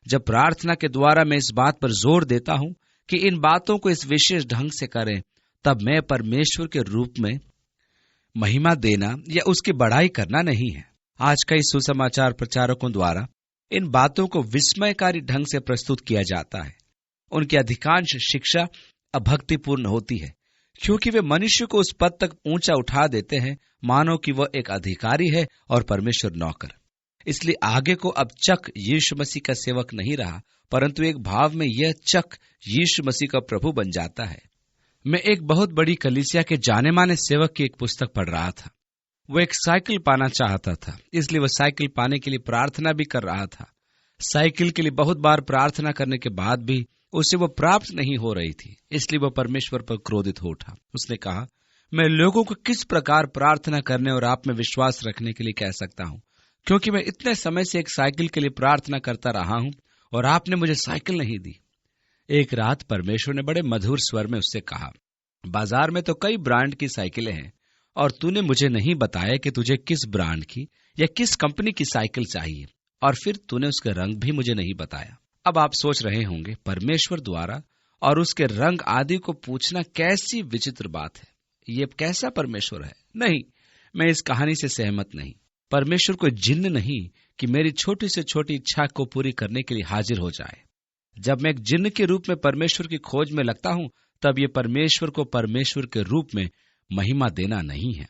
जब प्रार्थना के द्वारा मैं इस बात पर जोर देता हूं कि इन बातों को इस विशेष ढंग से करें, तब मैं परमेश्वर के रूप में महिमा देना या उसकी बढ़ाई करना नहीं है। आज कई सुसमाचार प्रचारकों द्वारा इन बातों को विस्मयकारी ढंग से प्रस्तुत किया जाता है। उनकी अधिकांश शिक्षा अभक्तिपूर्ण होती है, क्योंकि वे मनुष्य को उस पद तक ऊंचा उठा देते हैं मानो कि वह एक अधिकारी है और परमेश्वर नौकर। इसलिए आगे को अब चक यीशु मसीह का सेवक नहीं रहा, परंतु एक भाव में यह चक यीशु मसीह का प्रभु बन जाता है। मैं एक बहुत बड़ी कलीसिया के जाने माने सेवक की एक पुस्तक पढ़ रहा था। वो एक साइकिल पाना चाहता था, इसलिए वह साइकिल पाने के लिए प्रार्थना भी कर रहा था। साइकिल के लिए बहुत बार प्रार्थना करने के बाद भी उसे वो प्राप्त नहीं हो रही थी, इसलिए वह परमेश्वर पर क्रोधित हो उठा। उसने कहा, मैं लोगों को किस प्रकार प्रार्थना करने और आप में विश्वास रखने के लिए कह सकता हूं, क्योंकि मैं इतने समय से एक साइकिल के लिए प्रार्थना करता रहा हूं और आपने मुझे साइकिल नहीं दी। एक रात परमेश्वर ने बड़े मधुर स्वर में उससे कहा, बाजार में तो कई ब्रांड की साइकिलें हैं और तूने मुझे नहीं बताया कि तुझे किस ब्रांड की या किस कंपनी की साइकिल चाहिए, और फिर तूने उसके रंग भी मुझे नहीं बताया। अब आप सोच रहे होंगे, परमेश्वर द्वारा और उसके रंग आदि को पूछना कैसी विचित्र बात है। ये कैसा परमेश्वर है? नहीं, मैं इस कहानी से सहमत नहीं। परमेश्वर कोई जिन्न नहीं कि मेरी छोटी से छोटी इच्छा को पूरी करने के लिए हाजिर हो जाए। जब मैं एक जिन्न के रूप में परमेश्वर की खोज में लगता हूं, तब ये परमेश्वर को परमेश्वर के रूप में महिमा देना नहीं है।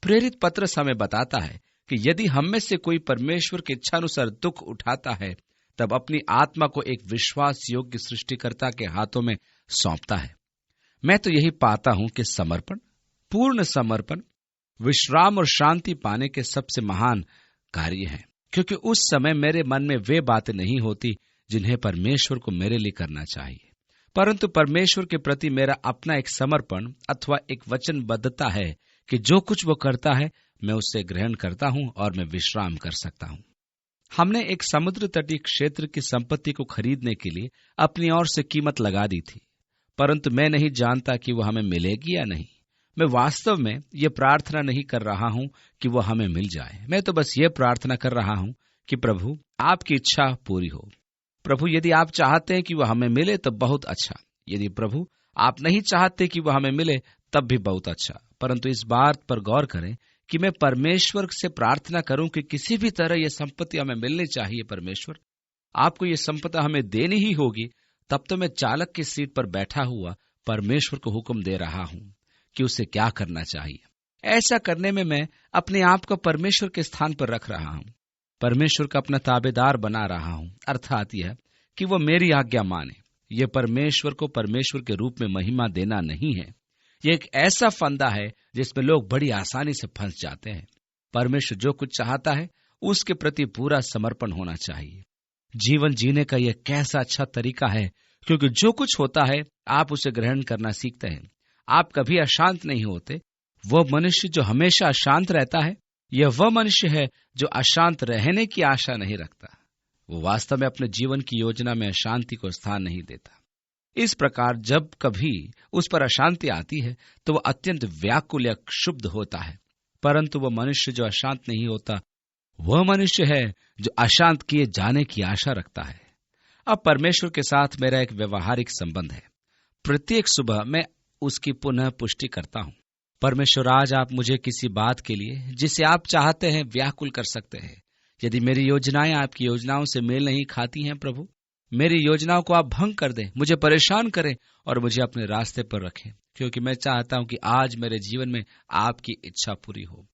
प्रेरित पत्रस हमें बताता है कि यदि हम में से कोई परमेश्वर की इच्छानुसार दुख उठाता है, तब अपनी आत्मा को एक विश्वास योग्य सृष्टिकर्ता के हाथों में सौंपता है। मैं तो यही पाता हूं कि समर्पण, पूर्ण समर्पण, विश्राम और शांति पाने के सबसे महान कार्य हैं, क्योंकि उस समय मेरे मन में वे बातें नहीं होती जिन्हें परमेश्वर को मेरे लिए करना चाहिए, परंतु परमेश्वर के प्रति मेरा अपना एक समर्पण अथवा एक वचनबद्धता है कि जो कुछ वो करता है मैं उससे ग्रहण करता हूं और मैं विश्राम कर सकता हूं। हमने एक समुद्र तटीय क्षेत्र की संपत्ति को खरीदने के लिए अपनी ओर से कीमत लगा दी थी, परंतु मैं नहीं जानता कि वो हमें मिलेगी या नहीं। मैं वास्तव में ये प्रार्थना नहीं कर रहा हूं कि वो हमें मिल जाए। मैं तो बस ये प्रार्थना कर रहा हूं कि प्रभु आपकी इच्छा पूरी हो। प्रभु यदि आप चाहते हैं कि वह हमें मिले तो बहुत अच्छा, यदि प्रभु आप नहीं चाहते कि वह हमें मिले तब भी बहुत अच्छा। परंतु इस बात पर गौर करें कि मैं परमेश्वर से प्रार्थना करूं कि किसी भी तरह यह संपत्ति हमें मिलनी चाहिए। परमेश्वर आपको यह संपत्ति हमें देनी ही होगी। तब तो मैं चालक की सीट पर बैठा हुआ परमेश्वर को हुक्म दे रहा हूं कि उसे क्या करना चाहिए। ऐसा करने में मैं अपने आप को परमेश्वर के स्थान पर रख रहा हूं, परमेश्वर का अपना ताबेदार बना रहा हूं, अर्थात यह कि वो मेरी आज्ञा माने। यह परमेश्वर को परमेश्वर के रूप में महिमा देना नहीं है। यह एक ऐसा फंदा है जिसमें लोग बड़ी आसानी से फंस जाते हैं। परमेश्वर जो कुछ चाहता है उसके प्रति पूरा समर्पण होना चाहिए। जीवन जीने का यह कैसा अच्छा तरीका है, क्योंकि जो कुछ होता है आप उसे ग्रहण करना सीखते हैं। आप कभी अशांत नहीं होते। वह मनुष्य जो हमेशा अशांत रहता है, यह वह मनुष्य है जो अशांत रहने की आशा नहीं रखता। वो वास्तव में अपने जीवन की योजना में अशांति को स्थान नहीं देता। इस प्रकार जब कभी उस पर अशांति आती है तो वह अत्यंत व्याकुल या क्षुब्ध होता है। परंतु वह मनुष्य जो अशांत नहीं होता, वह मनुष्य है जो अशांत किए जाने की आशा रखता है। अब परमेश्वर के साथ मेरा एक व्यवहारिक संबंध है। प्रत्येक सुबह मैं उसकी पुनः पुष्टि करता हूँ। परमेश्वर, आज आप मुझे किसी बात के लिए जिसे आप चाहते हैं व्याकुल कर सकते हैं। यदि मेरी योजनाएं आपकी योजनाओं से मेल नहीं खाती हैं, प्रभु, मेरी योजनाओं को आप भंग कर दें, मुझे परेशान करें और मुझे अपने रास्ते पर रखें, क्योंकि मैं चाहता हूं कि आज मेरे जीवन में आपकी इच्छा पूरी हो।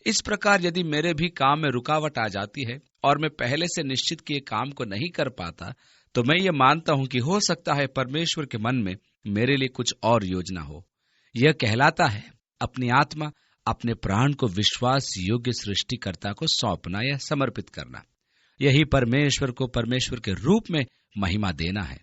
इस प्रकार यदि मेरे भी काम में रुकावट आ जाती है और मैं पहले से निश्चित किए काम को नहीं कर पाता, तो मैं ये मानता हूं कि हो सकता है परमेश्वर के मन में मेरे लिए कुछ और योजना हो। यह कहलाता है अपनी आत्मा, अपने प्राण को विश्वास योग्य सृष्टिकर्ता को सौंपना या समर्पित करना। यही परमेश्वर को परमेश्वर के रूप में महिमा देना है।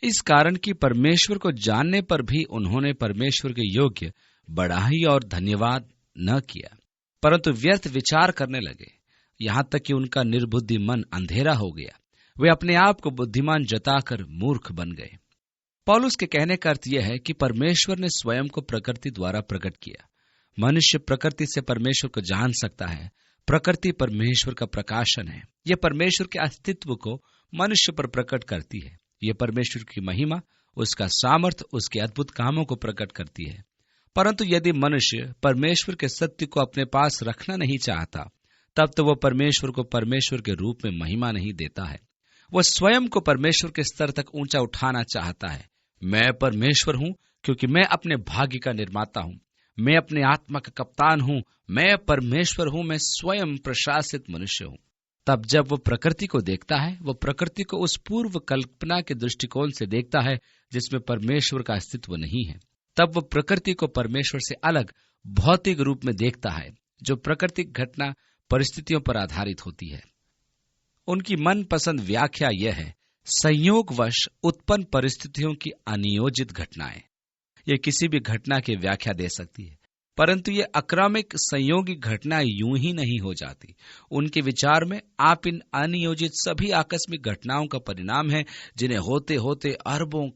इस कारण कि परमेश्वर को जानने पर भी उन्होंने परमेश्वर के योग्य बड़ाई और धन्यवाद न किया, परंतु व्यर्थ विचार करने लगे, यहां तक कि उनका निर्बुद्धि मन अंधेरा हो गया। वे अपने आप को बुद्धिमान जताकर मूर्ख बन गए। पौलुस के कहने का अर्थ यह है कि परमेश्वर ने स्वयं को प्रकृति द्वारा प्रकट किया। मनुष्य प्रकृति से परमेश्वर को जान सकता है। प्रकृति परमेश्वर का प्रकाशन है। यह परमेश्वर के अस्तित्व को मनुष्य पर प्रकट करती है। यह परमेश्वर की महिमा, उसका सामर्थ्य, उसके अद्भुत कामों को प्रकट करती है। परंतु यदि मनुष्य परमेश्वर के सत्य को अपने पास रखना नहीं चाहता, तब तो वह परमेश्वर को परमेश्वर के रूप में महिमा नहीं देता है। वह स्वयं को परमेश्वर के स्तर तक ऊंचा उठाना चाहता है। मैं परमेश्वर हूं क्योंकि मैं अपने भाग्य का निर्माता हूं। मैं अपने आत्मा का कप्तान हूं। मैं परमेश्वर हूं। मैं स्वयं प्रशासित मनुष्य हूं। तब जब वो प्रकृति को देखता है, वो प्रकृति को उस पूर्व कल्पना के दृष्टिकोण से देखता है जिसमें परमेश्वर का अस्तित्व नहीं है। तब वो प्रकृति को परमेश्वर से अलग भौतिक रूप में देखता है, जो प्राकृतिक घटना परिस्थितियों पर आधारित होती है। उनकी मनपसंद व्याख्या यह है, संयोगवश उत्पन्न परिस्थितियों की अनियोजित घटनाएं। ये किसी भी घटना की व्याख्या दे सकती है, परंतु ये अक्रमिक संयोगी घटना यूं ही नहीं हो जाती। उनके विचार में आप इन अनियोजित सभी आकस्मिक घटनाओं का परिणाम है, जिन्हें होते होते अरबों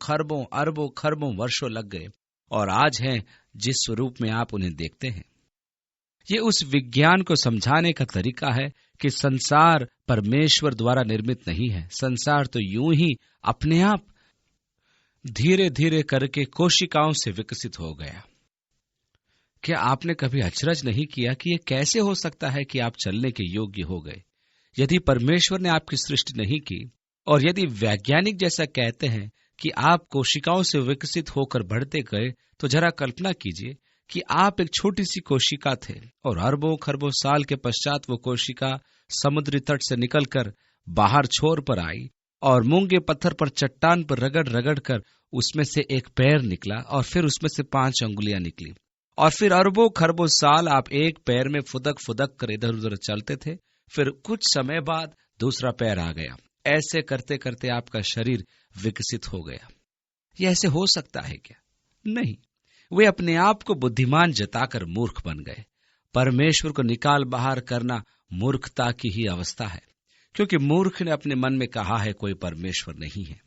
खरबों वर्षों लग गए और आज हैं जिस स्वरूप में आप उन्हें देखते हैं। ये उस विज्ञान को समझाने का तरीका है कि संसार परमेश्वर द्वारा निर्मित नहीं है। संसार तो यूं ही अपने आप धीरे धीरे करके कोशिकाओं से विकसित हो गया। क्या आपने कभी अचरज नहीं किया कि यह कैसे हो सकता है कि आप चलने के योग्य हो गए? यदि परमेश्वर ने आपकी सृष्टि नहीं की और यदि वैज्ञानिक जैसा कहते हैं कि आप कोशिकाओं से विकसित होकर बढ़ते गए, तो जरा कल्पना कीजिए कि आप एक छोटी सी कोशिका थे और अरबों खरबों साल के पश्चात वो कोशिका समुद्री तट से निकलकर बाहर छोर पर आई और मूंगे पत्थर पर चट्टान पर रगड़ रगड़ कर उसमें से एक पैर निकला और फिर उसमें से 5 अंगुलियां निकली और फिर अरबों खरबों साल आप एक पैर में फुदक फुदक कर इधर उधर चलते थे। फिर कुछ समय बाद दूसरा पैर आ गया। ऐसे करते करते आपका शरीर विकसित हो गया। यह ऐसे हो सकता है क्या? नहीं। वे अपने आप को बुद्धिमान जताकर मूर्ख बन गए। परमेश्वर को निकाल बाहर करना मूर्खता की ही अवस्था है, क्योंकि मूर्ख ने अपने मन में कहा है कोई परमेश्वर नहीं है।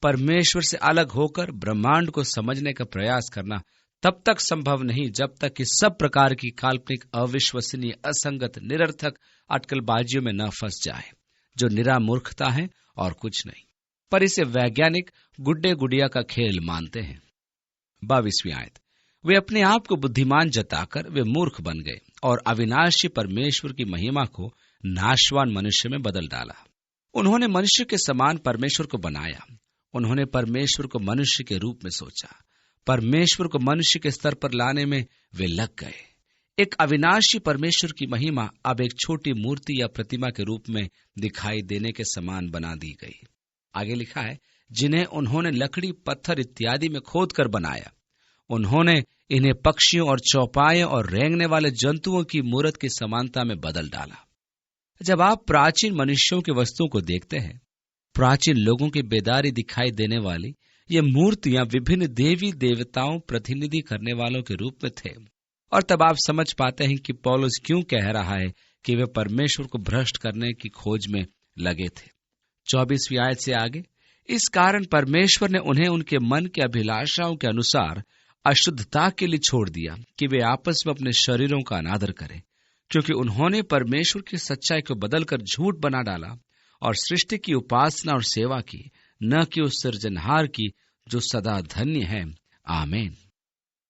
परमेश्वर से अलग होकर ब्रह्मांड को समझने का प्रयास करना तब तक संभव नहीं जब तक कि सब प्रकार की काल्पनिक, अविश्वसनीय, असंगत, निरर्थक अटकलबाजियों में न फंस जाए, जो निरा मूर्खता है और कुछ नहीं। पर इसे वैज्ञानिक गुड्डे गुड़िया का खेल मानते हैं। 22वीं आयत, वे अपने आप को बुद्धिमान जताकर वे मूर्ख बन गए और अविनाशी परमेश्वर की महिमा को नाशवान मनुष्य में बदल डाला। उन्होंने मनुष्य के समान परमेश्वर को बनाया। उन्होंने परमेश्वर को मनुष्य के रूप में सोचा। परमेश्वर को मनुष्य के स्तर पर लाने में वे लग गए। एक अविनाशी परमेश्वर की महिमा अब एक छोटी मूर्ति या प्रतिमा के रूप में दिखाई देने के समान बना दी गई। आगे लिखा है, जिन्हें उन्होंने लकड़ी, पत्थर इत्यादि में खोद कर बनाया। उन्होंने इन्हें पक्षियों और चौपायों और रेंगने वाले जंतुओं की मूर्त की समानता में बदल डाला। जब आप प्राचीन मनुष्यों की वस्तुओं को देखते हैं, प्राचीन लोगों की बेदारी दिखाई देने वाली ये मूर्तियां विभिन्न देवी देवताओं प्रतिनिधि करने वालों के रूप में थे, और तब आप समझ पाते हैं कि पौलुस क्यों कह रहा है कि वे परमेश्वर को भ्रष्ट करने की खोज में लगे थे। 24वीं आयत से आगे, इस कारण परमेश्वर ने उन्हें उनके मन के अभिलाषाओं के अनुसार अशुद्धता के लिए छोड़ दिया कि वे आपस में अपने शरीरों का अनादर करें, क्योंकि उन्होंने परमेश्वर की सच्चाई को बदलकर झूठ बना डाला और सृष्टि की उपासना और सेवा की, न कि उस सृजनहार की जो सदा धन्य है। आमीन।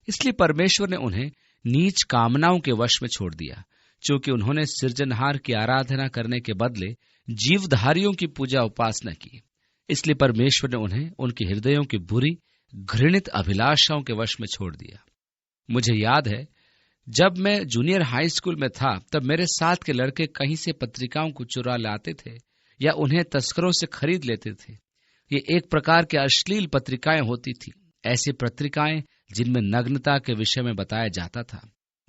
इसलिए परमेश्वर ने उन्हें नीच कामनाओं के वश में छोड़ दिया, क्योंकि उन्होंने सृजनहार की आराधना करने के बदले जीवधारियों की पूजा उपासना की। इसलिए परमेश्वर ने उन्हें उनके हृदयों की बुरी घृणित अभिलाषाओं के वश में छोड़ दिया। मुझे याद है, जब मैं जूनियर हाई स्कूल में था, तब मेरे साथ के लड़के कहीं से पत्रिकाओं को चुरा लाते थे या उन्हें तस्करों से खरीद लेते थे। ये एक प्रकार की अश्लील पत्रिकाएं होती थी, ऐसी पत्रिकाएं जिनमें नग्नता के विषय में बताया जाता था।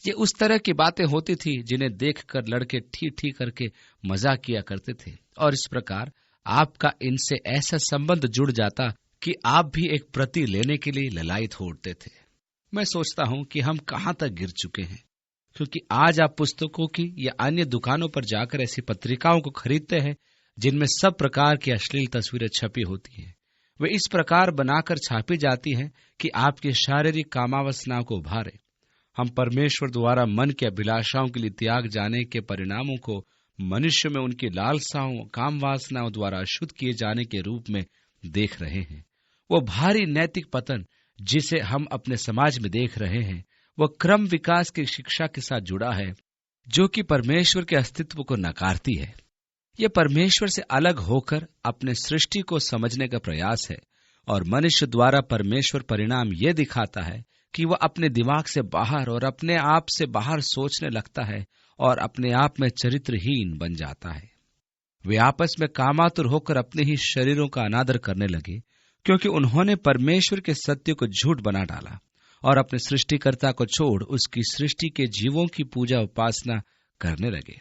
ये उस तरह की बातें होती थी जिन्हें देखकर लड़के ठीक करके मजाक किया करते थे, और इस प्रकार आपका इनसे ऐसा संबंध जुड़ जाता कि आप भी एक प्रति लेने के लिए ललायत हो उठते थे। मैं सोचता हूं कि हम कहां तक गिर चुके हैं, क्योंकि आज आप पुस्तकों की या अन्य दुकानों पर जाकर ऐसी पत्रिकाओं को खरीदते हैं जिनमें सब प्रकार की अश्लील तस्वीरें छपी होती हैं। वे इस प्रकार बनाकर छापी जाती हैं कि आपकी शारीरिक कामावासनाओं को उभारे। हम परमेश्वर द्वारा मन की अभिलाषाओं के लिए त्याग जाने के परिणामों को मनुष्य में उनकी लालसाओं, काम वासनाओं द्वारा अशुद्ध किए जाने के रूप में देख रहे हैं। वो भारी नैतिक पतन जिसे हम अपने समाज में देख रहे हैं, वह क्रम विकास की शिक्षा के साथ जुड़ा है, जो कि परमेश्वर के अस्तित्व को नकारती है। यह परमेश्वर से अलग होकर अपने सृष्टि को समझने का प्रयास है, और मनुष्य द्वारा परमेश्वर परिणाम यह दिखाता है कि वह अपने दिमाग से बाहर और अपने आप से बाहर सोचने लगता है और अपने आप में चरित्रहीन बन जाता है। वे आपस में कामातुर होकर अपने ही शरीरों का अनादर करने लगे, क्योंकि उन्होंने परमेश्वर के सत्य को झूठ बना डाला और अपने सृष्टिकर्ता को छोड़ उसकी सृष्टि के जीवों की पूजा उपासना करने लगे।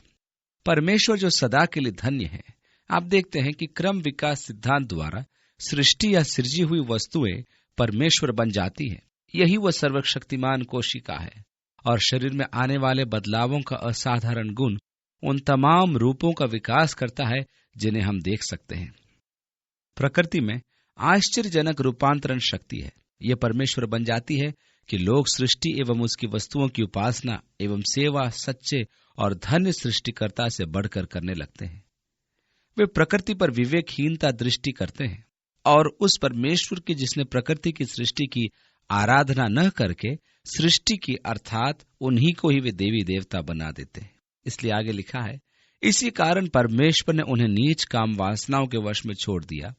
परमेश्वर जो सदा के लिए धन्य है, आप देखते हैं कि क्रम विकास सिद्धांत द्वारा सृष्टि या सृजी हुई वस्तुएं परमेश्वर बन जाती हैं। यही वह सर्वशक्तिमान कोशिका है, और शरीर में आने वाले बदलावों का असाधारण गुण उन तमाम रूपों का विकास करता है जिन्हें हम देख सकते हैं। प्रकृति में आश्चर्यजनक रूपांतरण शक्ति है। यह परमेश्वर बन जाती है कि लोग सृष्टि एवं उसकी वस्तुओं की उपासना एवं सेवा सच्चे और धन्य सृष्टिकर्ता से बढ़कर करने लगते हैं। वे प्रकृति पर विवेकहीनता दृष्टि करते हैं और उस परमेश्वर की जिसने प्रकृति की सृष्टि की आराधना न करके सृष्टि की अर्थात उन्हीं को ही वे देवी देवता बना देते हैं। इसलिए आगे लिखा है, इसी कारण परमेश्वर ने उन्हें नीच काम वासनाओं के वश में छोड़ दिया,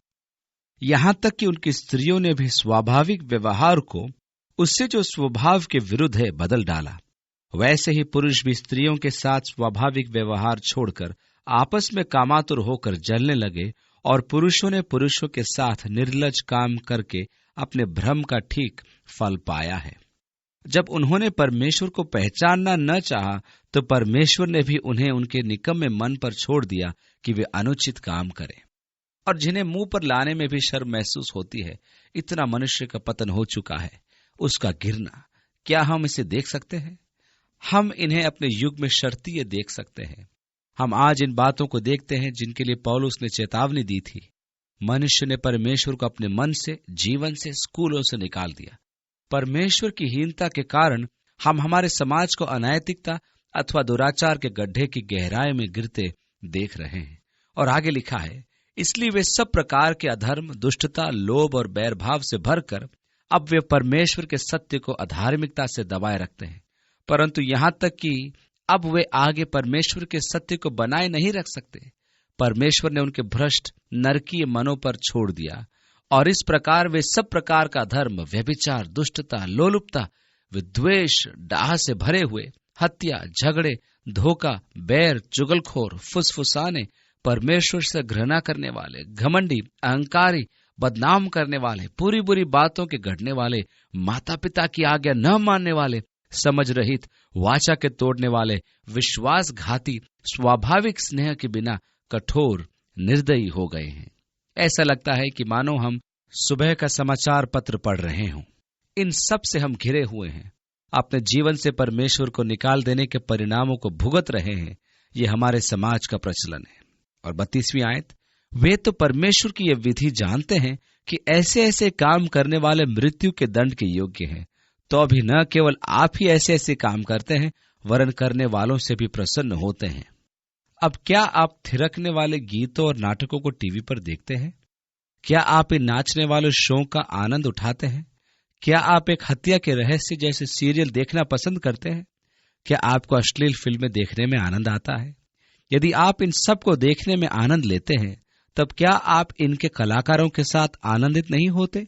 यहां तक कि उनकी स्त्रियों ने भी स्वाभाविक व्यवहार को उससे जो स्वभाव के विरुद्ध है बदल डाला। वैसे ही पुरुष भी स्त्रियों के साथ स्वाभाविक व्यवहार छोड़कर आपस में कामातुर होकर जलने लगे, और पुरुषों ने पुरुषों के साथ निर्लज काम करके अपने भ्रम का ठीक फल पाया है। जब उन्होंने परमेश्वर को पहचानना न चाहा, तो परमेश्वर ने भी उन्हें उनके निकम्मे मन पर छोड़ दिया कि वे अनुचित काम करें, और जिन्हें मुंह पर लाने में भी शर्म महसूस होती है। इतना मनुष्य का पतन हो चुका है, उसका गिरना। क्या हम इसे देख सकते हैं? हम इन्हें अपने युग में शर्तीय देख सकते हैं। हम आज इन बातों को देखते हैं जिनके लिए पौलुस ने चेतावनी दी थी। मनुष्य ने परमेश्वर को अपने मन से, जीवन से, स्कूलों से निकाल दिया। परमेश्वर की हीनता के कारण हम हमारे समाज को अनैतिकता अथवा दुराचार के गड्ढे की गहराई में गिरते देख रहे हैं। और आगे लिखा है, इसलिए वे सब प्रकार के अधर्म, दुष्टता, लोभ और बैरभाव से भरकर अब वे परमेश्वर के सत्य को अधार्मिकता से दबाए रखते हैं, परंतु यहां तक कि अब वे आगे परमेश्वर के सत्य को बनाए नहीं रख सकते। परमेश्वर ने उनके भ्रष्ट नरकीय मनों पर छोड़ दिया, और इस प्रकार वे सब प्रकार का धर्म, व्यभिचार, दुष्टता, लोलुपता, विद्वेष, डाह से भरे हुए, हत्या, झगड़े, धोखा, बैर, चुगलखोर, फुसफुसाने, परमेश्वर से घृणा करने वाले, घमंडी, अहंकारी, बदनाम करने वाले, पूरी बुरी बातों के गढ़ने वाले, माता पिता की आज्ञा न मानने वाले, समझ रहित, वाचा के तोड़ने वाले, विश्वासघाती, स्वाभाविक स्नेह के बिना कठोर, निर्दयी हो गए हैं। ऐसा लगता है कि मानो हम सुबह का समाचार पत्र पढ़ रहे हों। इन सब से हम घिरे हुए हैं, अपने जीवन से परमेश्वर को निकाल देने के परिणामों को भुगत रहे हैं। ये हमारे समाज का प्रचलन है। और 32वीं आयत, वे तो परमेश्वर की यह विधि जानते हैं कि ऐसे ऐसे काम करने वाले मृत्यु के दंड के योग्य हैं। तो अभी न केवल आप ही ऐसे ऐसे काम करते हैं, वरन करने वालों से भी प्रसन्न होते हैं। अब क्या आप थिरकने वाले गीतों और नाटकों को टीवी पर देखते हैं? क्या आप इन नाचने वाले शो का आनंद उठाते हैं? क्या आप एक हत्या के रहस्य जैसे सीरियल देखना पसंद करते हैं? क्या आपको अश्लील फिल्में देखने में आनंद आता है? यदि आप इन सब को देखने में आनंद लेते हैं, तब क्या आप इनके कलाकारों के साथ आनंदित नहीं होते?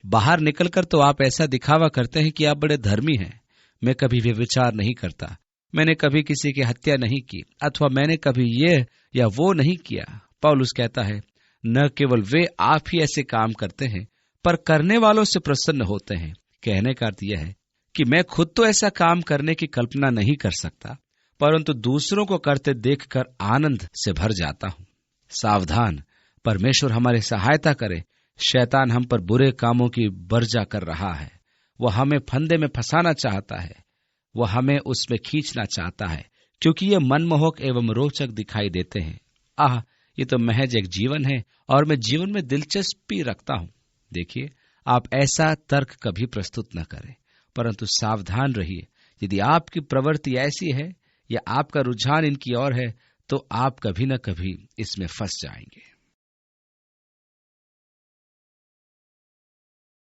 बाहर निकलकर तो आप ऐसा दिखावा करते हैं कि आप बड़े धर्मी हैं। मैं कभी व्यभिचार नहीं करता, मैंने कभी किसी की हत्या नहीं की, अथवा मैंने कभी ये या वो नहीं किया। पौलुस कहता है, न केवल वे आप ही ऐसे काम करते हैं, पर करने वालों से प्रसन्न होते हैं। कहने का अर्थ यह है कि मैं खुद तो ऐसा काम करने की कल्पना नहीं कर सकता, परंतु दूसरों को करते देखकर आनंद से भर जाता हूं। सावधान, परमेश्वर हमारी सहायता करे। शैतान हम पर बुरे कामों की बर्जा कर रहा है। वह हमें फंदे में फंसाना चाहता है, वह हमें उसमें खींचना चाहता है, क्योंकि ये मनमोहक एवं रोचक दिखाई देते हैं। आह, ये तो महज एक जीवन है और मैं जीवन में दिलचस्पी रखता हूं। देखिए, आप ऐसा तर्क कभी प्रस्तुत न करें, परंतु सावधान रहिए। यदि आपकी प्रवृत्ति ऐसी है या आपका रुझान इनकी ओर है, तो आप कभी न कभी इसमें फंस जाएंगे।